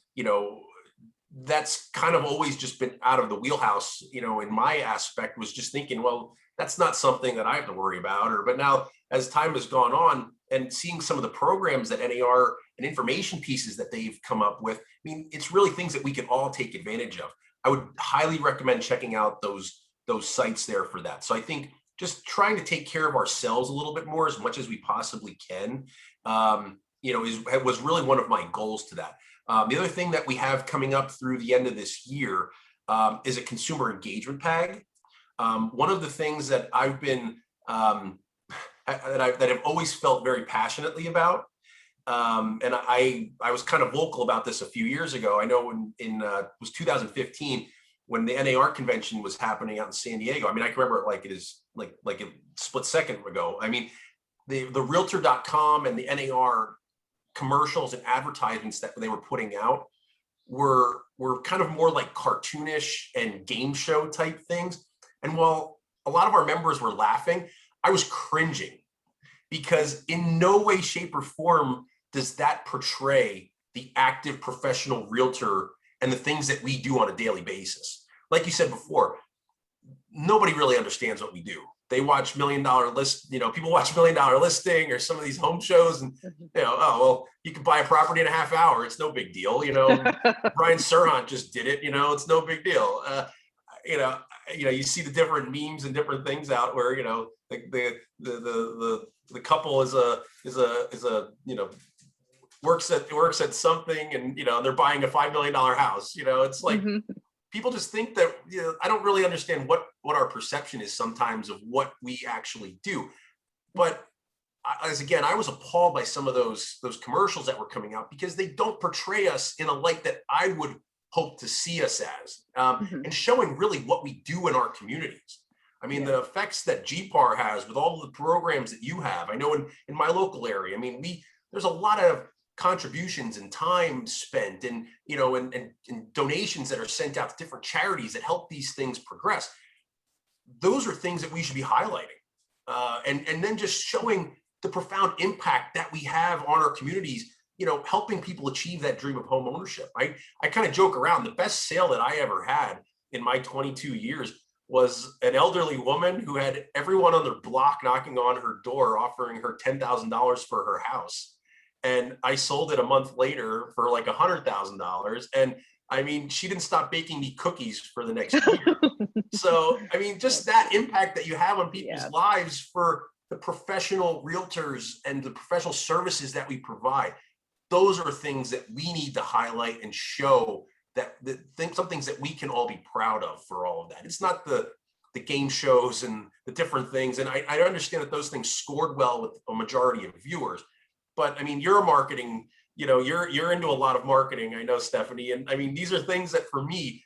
that's kind of always just been out of the wheelhouse, in my aspect, was just thinking, well, that's not something that I have to worry about. But now, as time has gone on and seeing some of the programs that NAR and information pieces that they've come up with, I mean, it's really things that we can all take advantage of. I would highly recommend checking out those sites there for that. So I think just trying to take care of ourselves a little bit more, as much as we possibly can, was really one of my goals to that. The other thing that we have coming up through the end of this year is a consumer engagement PAG. One of the things that I've been that I've always felt very passionately about, and I was kind of vocal about this a few years ago. I know in it was 2015 when the NAR convention was happening out in San Diego. I mean, I can remember it like it is like a split second ago. I mean, the Realtor.com and the NAR commercials and advertisements that they were putting out were kind of more like cartoonish and game show type things. And while a lot of our members were laughing, I was cringing, because in no way, shape, or form does that portray the active professional realtor and the things that we do on a daily basis. Like you said before, nobody really understands what we do. They watch $1 Million List, people watch $1 Million Listing or some of these home shows, and oh, well, you can buy a property in a half hour. It's no big deal. Brian Serhant just did it. It's no big deal. You see the different memes and different things out where, the couple is a works at something, and, they're buying a $5 million house. It's like, people just think that, I don't really understand what our perception is sometimes of what we actually do. But I was appalled by some of those commercials that were coming out, because they don't portray us in a light that I would hope to see us as, and showing really what we do in our communities. I mean, the effects that GPAR has with all of the programs that you have. I know in my local area, I mean, there's a lot of contributions and time spent and, you know, and donations that are sent out to different charities that help these things progress. Those are things that we should be highlighting. And then just showing the profound impact that we have on our communities, you know, helping people achieve that dream of home ownership. I kind of joke around, the best sale that I ever had in my 22 years was an elderly woman who had everyone on their block knocking on her door, offering her $10,000 for her house. And I sold it a month later for like $100,000. And I mean, she didn't stop baking me cookies for the next year. So, I mean, just that impact that you have on people's lives for the professional realtors and the professional services that we provide. Those are things that we need to highlight and show that some things that we can all be proud of for all of that. It's not the game shows and the different things. And I understand that those things scored well with a majority of viewers. But I mean, you're marketing, you know, you're into a lot of marketing, I know, Stephanie. And I mean, these are things that for me,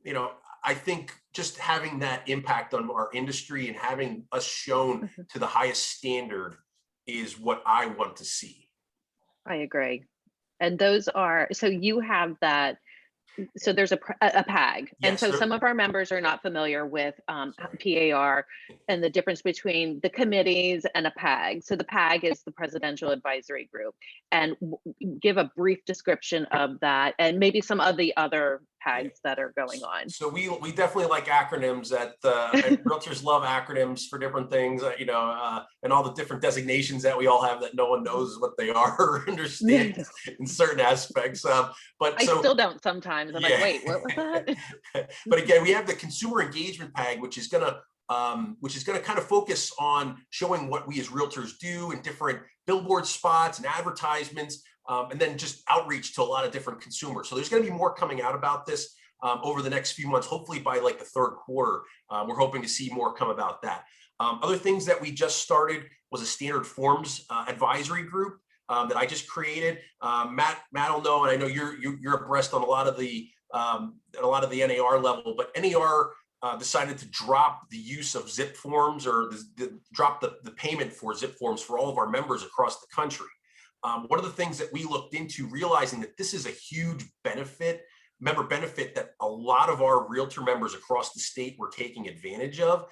you know, I think just having that impact on our industry and having us shown to the highest standard is what I want to see. I agree. And those are, so you have that. So there's a PAG. Yes, and so some of our members are not familiar with PAR and the difference between the committees and a PAG. So the PAG is the Presidential Advisory Group, and give a brief description of that and maybe some of the other PAGs that are going on. So we definitely like acronyms. And realtors love acronyms for different things, you know, and all the different designations that we all have that no one knows what they are or understands in certain aspects. But I still don't sometimes. I'm like, wait, what was that? But again, we have the consumer engagement PAG, which is gonna kind of focus on showing what we as realtors do in different billboard spots and advertisements, and then just outreach to a lot of different consumers. So there's going to be more coming out about this over the next few months, hopefully by like the third quarter. We're hoping to see more come about that. Other things that we just started was a standard forms advisory group that I just created. Matt will know, and I know you're abreast on a lot of the NAR level, but NAR decided to drop the use of zip forms or drop the payment for zip forms for all of our members across the country. One of the things that we looked into, realizing that this is a huge member benefit that a lot of our realtor members across the state were taking advantage of.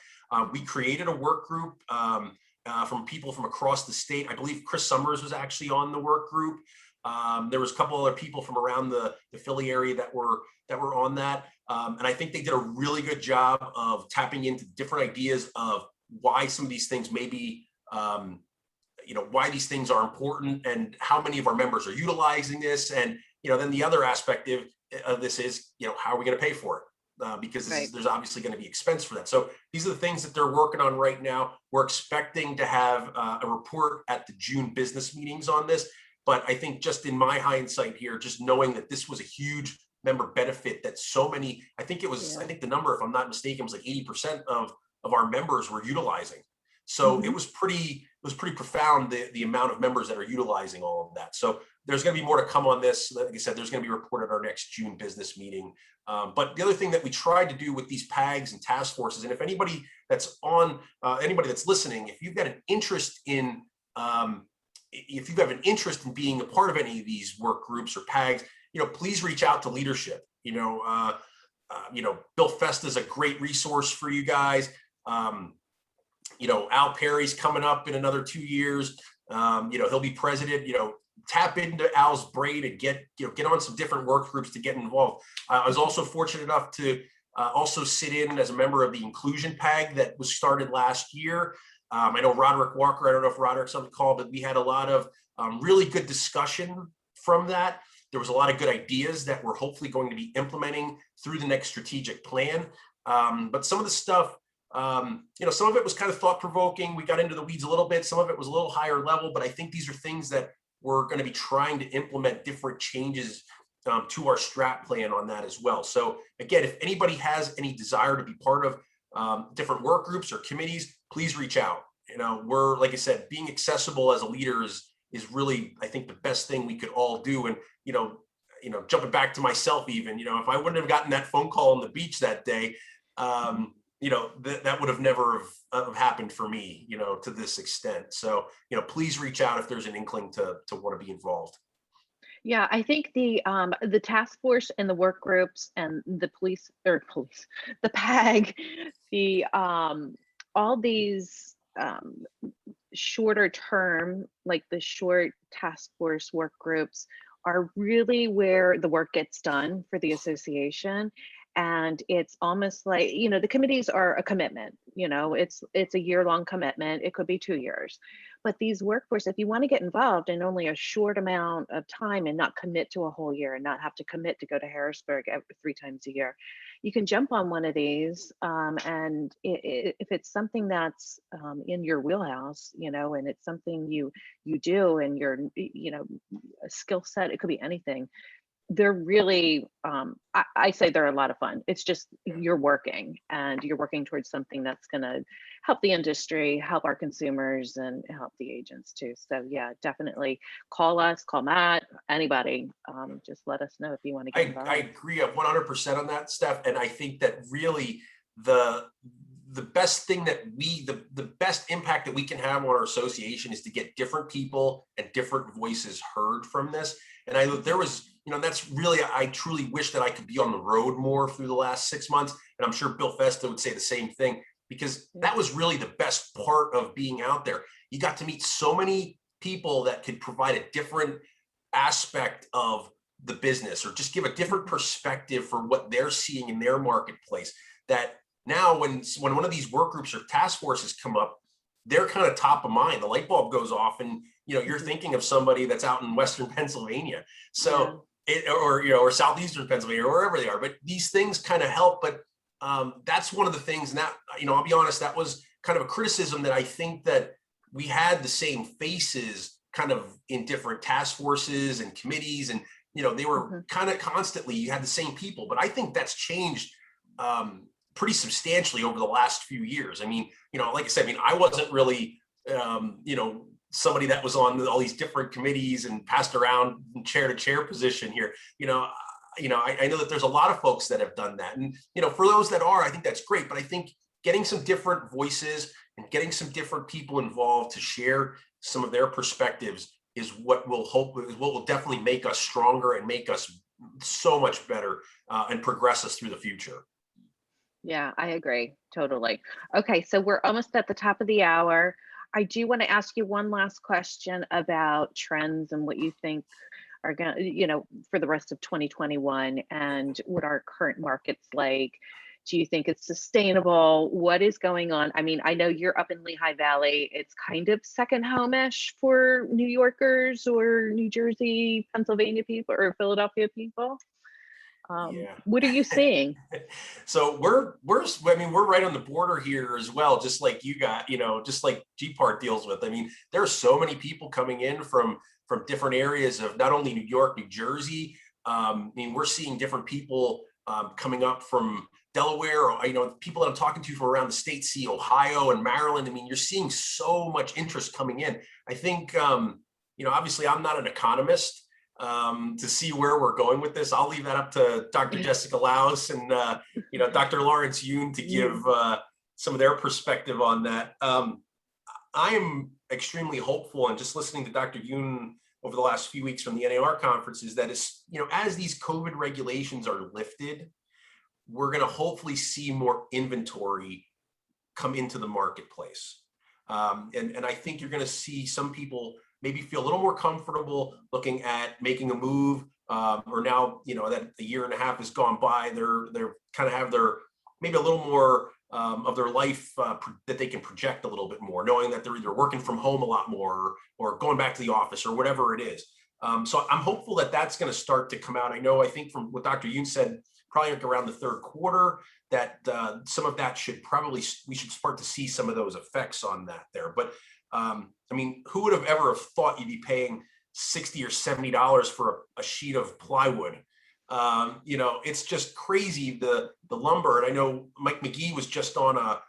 We created a work group from people from across the state. I believe Chris Summers was actually on the work group. There was a couple other people from around the Philly area that were on that. And I think they did a really good job of tapping into different ideas of why some of these things may be, you know, why these things are important and how many of our members are utilizing this. And, you know, then the other aspect of this is, you know, how are we going to pay for it? Because there's obviously going to be expense for that. So these are the things that they're working on right now. We're expecting to have a report at the June business meetings on this. But I think just in my hindsight here, just knowing that this was a huge member benefit that so many, I think the number, if I'm not mistaken, was like 80% of our members were utilizing. So it was pretty profound, the amount of members that are utilizing all of that. So there's going to be more to come on this. Like I said, there's going to be a report at our next June business meeting. But the other thing that we tried to do with these PAGs and task forces, and if anybody that's listening, if you've got an interest in being a part of any of these work groups or PAGs, you know, please reach out to leadership. You know, Bill Festa is a great resource for you guys. You know, Al Perry's coming up in another 2 years. You know, he'll be president. You know, tap into Al's brain and get on some different work groups to get involved. I was also fortunate enough to also sit in as a member of the inclusion PAG that was started last year. I know Roderick Walker, I don't know if Roderick's on the call, but we had a lot of really good discussion from that. There was a lot of good ideas that we're hopefully going to be implementing through the next strategic plan. But some of the stuff, you know, some of it was kind of thought-provoking. We got into the weeds a little bit. Some of it was a little higher level, but I think these are things that we're going to be trying to implement different changes to our strat plan on that as well. So again, if anybody has any desire to be part of different work groups or committees, please reach out. You know, we're, like I said, being accessible as a leader is really, I think, the best thing we could all do. And, you know, jumping back to myself, even, you know, if I wouldn't have gotten that phone call on the beach that day, you know, that would have never have happened for me, you know, to this extent. So, you know, please reach out if there's an inkling to want to be involved. Yeah, I think the task force and the work groups and the the PAG, the all these shorter term, like the short task force work groups, are really where the work gets done for the association. And it's almost like, the committees are a commitment, it's a year-long commitment. It could be 2 years. But these workforce, if you want to get involved in only a short amount of time and not commit to a whole year and not have to commit to go to Harrisburg 3 times a year, you can jump on one of these. And if it's something that's in your wheelhouse, and it's something you do, and you're, a skill set, it could be anything. They're really, I say they're a lot of fun. It's just you're working towards something that's going to help the industry, help our consumers, and help the agents too. So yeah, definitely call us, call Matt, anybody. Just let us know if you want to get involved. I agree 100% on that, Steph. And I think that really the best thing that the best impact that we can have on our association is to get different people and different voices heard from this. And there was, that's really, I truly wish that I could be on the road more through the last 6 months. And I'm sure Bill Festa would say the same thing, because that was really the best part of being out there. You got to meet so many people that could provide a different aspect of the business, or just give a different perspective for what they're seeing in their marketplace. That now when one of these work groups or task forces come up, they're kind of top of mind. The light bulb goes off, and you're thinking of somebody that's out in Western Pennsylvania. So or Southeastern Pennsylvania, or wherever they are. But these things kind of help. But that's one of the things, and that, I'll be honest, that was kind of a criticism, that I think that we had the same faces kind of in different task forces and committees, and they were kind of constantly, you had the same people. But I think that's changed pretty substantially over the last few years. I mean, like I said, I wasn't really, somebody that was on all these different committees and passed around in chair to chair position here. I know that there's a lot of folks that have done that. And, for those that are, I think that's great. But I think getting some different voices and getting some different people involved to share some of their perspectives is what will definitely make us stronger and make us so much better and progress us through the future. Yeah, I agree totally. Okay, so we're almost at the top of the hour. I do want to ask you one last question about trends and what you think are going to, for the rest of 2021, and what our current market's like. Do you think it's sustainable? What is going on? I mean, I know you're up in Lehigh Valley. It's kind of second home-ish for New Yorkers or New Jersey, Pennsylvania people, or Philadelphia people. What are you seeing? So we're right on the border here as well, just like you got, just like GPAR deals with. I mean, there are so many people coming in from different areas of not only New York, New Jersey. We're seeing different people coming up from Delaware, or, people that I'm talking to from around the state, see Ohio and Maryland. You're seeing so much interest coming in. I think, obviously I'm not an economist, to see where we're going with this. I'll leave that up to Dr. Jessica Laus and Dr. Lawrence Yoon to give some of their perspective on that. I am extremely hopeful, and just listening to Dr. Yoon over the last few weeks from the NAR conferences, that is, as these COVID regulations are lifted, we're going to hopefully see more inventory come into the marketplace. And I think you're going to see some people maybe feel a little more comfortable looking at making a move, or now, that a year and a half has gone by, they're kind of have their, maybe a little more of their life that they can project a little bit more, knowing that they're either working from home a lot more, or going back to the office, or whatever it is. So I'm hopeful that that's going to start to come out. I think from what Dr. Yoon said, probably like around the third quarter, that some of that we should start to see some of those effects on that there. But who would have ever have thought you'd be paying $60 or $70 for a sheet of plywood? It's just crazy, the lumber. And I know Mike McGee was just on a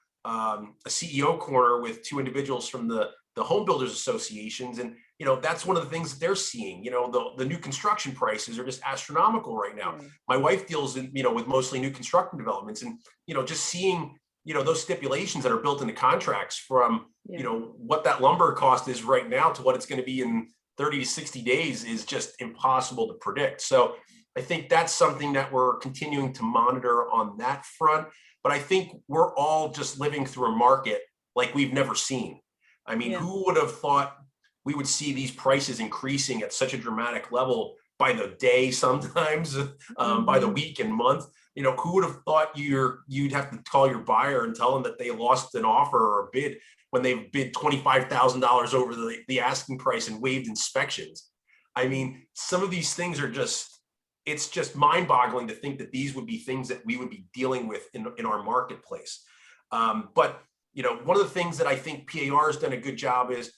CEO corner with two individuals from the home builders associations. And, that's one of the things that they're seeing. The new construction prices are just astronomical right now. My wife deals in, with mostly new construction developments, and, just seeing, those stipulations that are built into contracts from, what that lumber cost is right now to what it's going to be in 30 to 60 days is just impossible to predict. So I think that's something that we're continuing to monitor on that front. But I think we're all just living through a market like we've never seen. I mean, Yeah. who would have thought we would see these prices increasing at such a dramatic level by the day, sometimes by the week and month? You know, who would have thought you'd have to call your buyer and tell them that they lost an offer or a bid when they've bid $25,000 over the asking price and waived inspections? I mean, some of these things are just, it's just mind-boggling to think that these would be things that we would be dealing with in our marketplace. But, you know, one of the things that I think PAR has done a good job is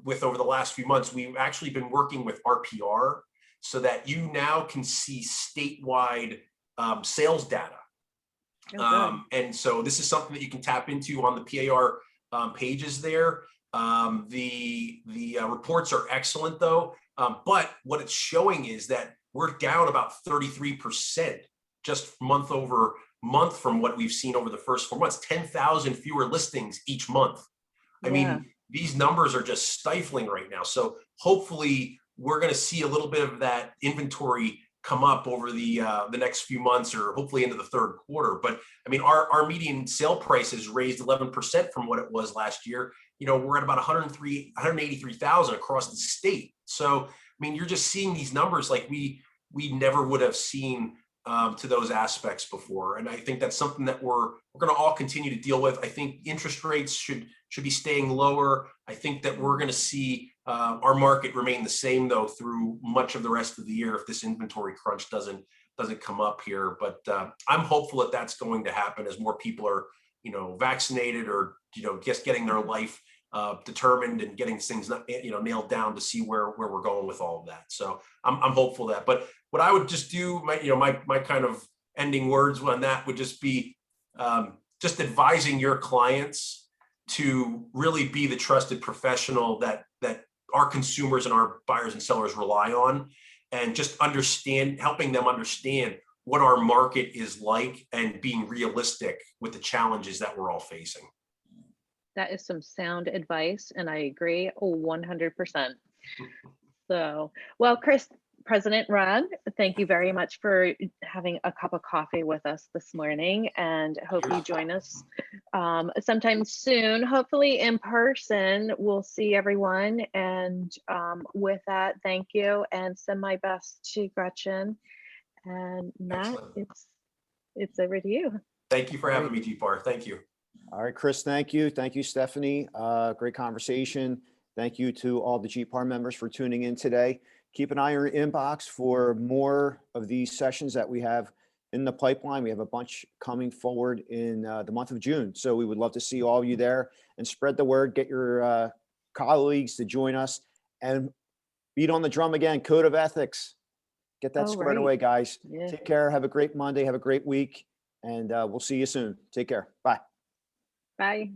with over the last few months, we've actually been working with RPR so that you now can see statewide sales data. And so this is something that you can tap into on the PAR pages there. The reports are excellent though, but what it's showing is that we're down about 33% just month over month from what we've seen over the first 4 months, 10,000 fewer listings each month. I mean, these numbers are just stifling right now. So hopefully we're going to see a little bit of that inventory come up over the next few months, or hopefully into the third quarter. But I mean, our median sale price has raised 11% from what it was last year. You know, we're at about 183,000 across the state. So, I mean, you're just seeing these numbers like we never would have seen to those aspects before. And I think that's something that we're going to all continue to deal with. I think interest rates should be staying lower. I think that we're going to see our market remain the same though through much of the rest of the year if this inventory crunch doesn't come up here. But I'm hopeful that that's going to happen as more people are, you know, vaccinated or, you know, just getting their life determined and getting things, you know, nailed down to see where we're going with all of that. So I'm hopeful that. But what I would just do, my kind of ending words on that would just be just advising your clients to really be the trusted professional that our consumers and our buyers and sellers rely on, and just helping them understand what our market is like and being realistic with the challenges that we're all facing. That is some sound advice, and I agree 100%. So, well, President Raad, thank you very much for having a cup of coffee with us this morning, and hope you join us sometime soon, hopefully in person. We'll see everyone. And with that, thank you, and send my best to Gretchen. And Matt, it's over to you. Thank you for having me, GPAR. Thank you. All right, Chris, thank you. Thank you, Stephanie. Great conversation. Thank you to all the GPAR members for tuning in today. Keep an eye on your inbox for more of these sessions that we have in the pipeline. We have a bunch coming forward in the month of June. So we would love to see all of you there, and spread the word. Get your colleagues to join us and beat on the drum again. Code of ethics. Get that squared away, guys. Yeah. Take care. Have a great Monday. Have a great week. And we'll see you soon. Take care. Bye. Bye.